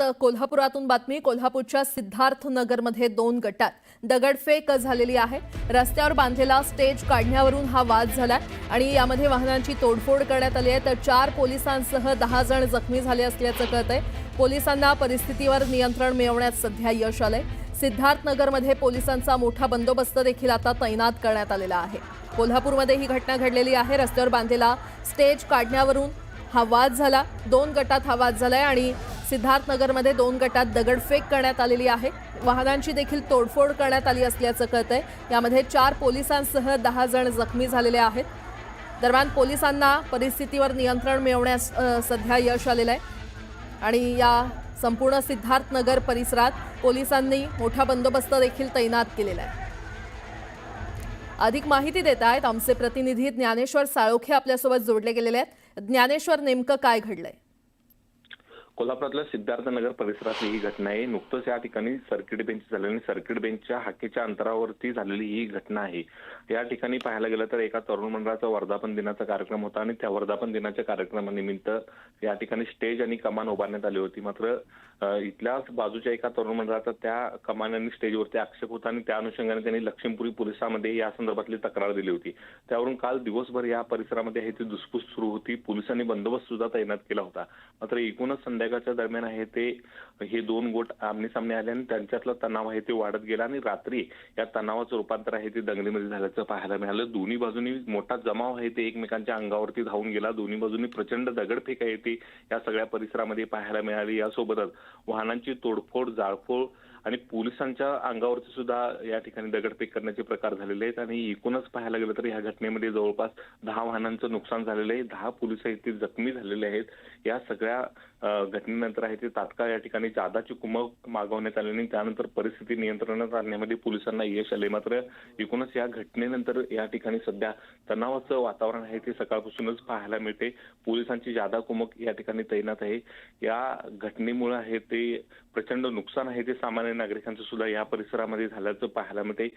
कोल्हापुरातून बातमी। कोल्हापूरच्या सिद्धार्थ नगरमध्ये 2 गटात दगडफेक झालेली आहे। रस्त्यावर बांधलेला स्टेज काढण्यावरून हा वाद झाला आणि यामध्ये वाहनांची तोडफोड करण्यात आली आहे। तर 4 पोलिसांसह 10 जण जखमी झाले असल्याचं कळतंय। पोलिसांना परिस्थितीवर नियंत्रण मिळवण्यात सध्या यश आलंय। सिद्धार्थ नगरमध्ये पोलिसांचा मोठा बंदोबस्त देखील आता तैनात करण्यात आलेला आहे। कोल्हापूरमध्ये ही घटना घडलेली आहे। रस्त्यावर बांधलेला स्टेज काढण्यावरून हा वाद झाला। 2 गटात हा वाद झालाय आणि सिद्धार्थ नगरमध्ये 2 गटात दगडफेक करण्यात आलेली आहे। वाहनांची देखील तोडफोड करण्यात आली असल्याचं कळतंय। यामध्ये 4 पोलिसांसह 10 जण जखमी झालेले आहेत। दरम्यान पोलिसांना परिस्थितीवर नियंत्रण मिळवण्यास सध्या यश आलेलं आहे आणि या संपूर्ण सिद्धार्थ नगर परिसरात पोलिसांनी मोठा बंदोबस्त देखील तैनात केलेला आहे। अधिक माहिती देत आहेत आमचे प्रतिनिधी ज्ञानेश्वर साळोखे आपल्यासोबत जोडले गेलेले आहेत। ज्ञानेश्वर, नेमकं काय घडलंय? कोल्हापुरातल्या सिद्धार्थ नगर परिसरातली ही घटना आहे। नुकतंच या ठिकाणी सर्किट बेंच झालेली, सर्किट बेंचच्या हाकेच्या अंतरावरती झालेली ही घटना आहे। या ठिकाणी पाहायला गेलं तर एका तरुण मंडळाचा वर्धापन दिनाचा कार्यक्रम होता आणि त्या वर्धापन दिनाच्या कार्यक्रमानिमित्त या ठिकाणी स्टेज आणि कमान उभारण्यात आली होती। मात्र इथल्याच बाजूच्या एका तरुण मंडळाचा त्या कमान आणि स्टेजवरती आक्षेप होता आणि त्या अनुषंगाने त्यांनी लक्ष्मीपुरी पोलिसांमध्ये या संदर्भातली तक्रार दिली होती। त्यावरून काल दिवसभर या परिसरामध्ये हे धुसफूस सुरू होती। पोलिसांनी बंदोबस्त सुद्धा तैनात केला होता। मात्र एकूणच संध्याकाळच्या दरम्यान आहे ते हे 2 गोट आमने-सामने आले आणि त्यांच्यातला तणाव आहे ते वाढत गेला आणि रात्री या तणावाचं रूपांतर आहे ते दंगलीमध्ये झाल्याचं पाहायला मिळालं। दोन्ही बाजूनी मोठा जमाव आहे ते एकमेकांच्या अंगावरती धावून गेला। दोन्ही बाजूनी प्रचंड दगडफेक आहे ती या सगळ्या परिसरामध्ये पाहायला मिळाली। यासोबतच वाहनांची तोडफोड, जाळपोळ आणि पोलिसांच्या अंगावरती सुद्धा या ठिकाणी दगडफेक करण्याचे प्रकार झालेले आहेत आणि एकूणच पाहायला गेलं तर या घटनेमध्ये जवळपास 10 वाहनांचं नुकसान झालेलं आहे, 10 पोलीस आहेत ते जखमी झालेले आहेत। या सगळ्या घटनेनंतर आहे ते तात्काळ या ठिकाणी जादाची कुमक मागवण्यात आली आणि त्यानंतर परिस्थिती नियंत्रणात आणण्यामध्ये पोलिसांना यश आले। मात्र एकूणच या घटनेनंतर या ठिकाणी सध्या तणावाचं वातावरण आहे ते सकाळपासूनच पाहायला मिळते। पोलिसांची जादा कुमक या ठिकाणी तैनात आहे। या घटनेमुळे आहे ते प्रचंड नुकसान आहे ते सामान्य नागरिकांचं सुद्धा या परिसरामध्ये झाल्याचं पाहायला मिळते।